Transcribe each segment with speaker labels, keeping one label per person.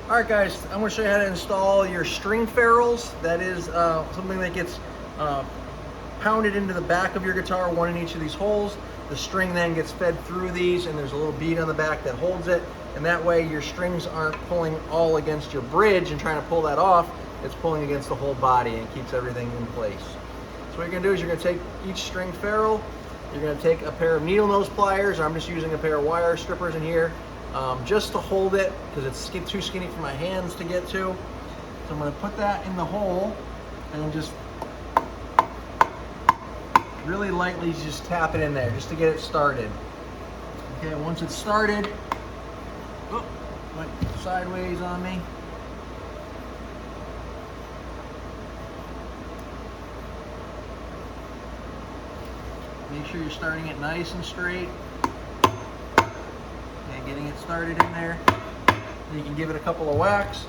Speaker 1: All right, guys, I'm going to show you how to install your string ferrules. That is something that gets pounded into the back of your guitar, one in each of these holes. The string then gets fed through these, and there's a little bead on the back that holds it. And that way your strings aren't pulling all against your bridge and trying to pull that off. It's pulling against the whole body and keeps everything in place. So what you're going to do is you're going to take each string ferrule. You're going to take a pair of needle nose pliers, or I'm just using a pair of wire strippers in here, just to hold it because it's too skinny for my hands to get to. So I'm going to put that in the hole and just really lightly just tap it in there just to get it started. Okay, once it's started, oh, went sideways on me. Make sure you're starting it nice and straight. Okay, getting it started in there. You can give it a couple of whacks.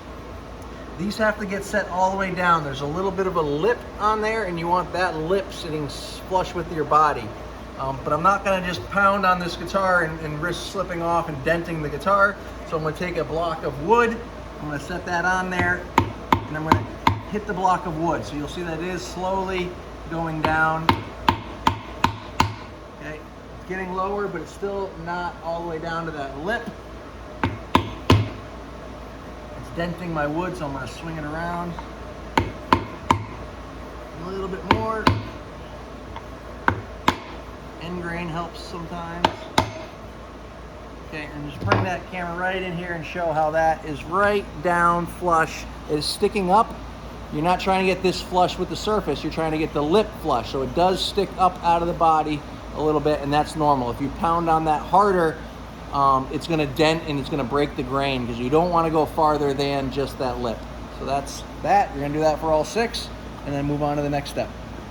Speaker 1: These have to get set all the way down. There's a little bit of a lip on there, and you want that lip sitting flush with your body. But I'm not gonna just pound on this guitar and risk slipping off and denting the guitar. So I'm gonna take a block of wood, I'm gonna set that on there, and I'm gonna hit the block of wood. So you'll see that it is slowly going down. Okay, it's getting lower, but it's still not all the way down to that lip. It's denting my wood, so I'm gonna swing it around. A little bit more. End grain helps sometimes. Okay, and just bring that camera right in here and show how that is right down flush. It is sticking up. You're not trying to get this flush with the surface, you're trying to get the lip flush. So it does stick up out of the body a little bit, and that's normal. If you pound on that harder, it's gonna dent and it's gonna break the grain because you don't wanna go farther than just that lip. So that's that. You're gonna do that for all 6 and then move on to the next step.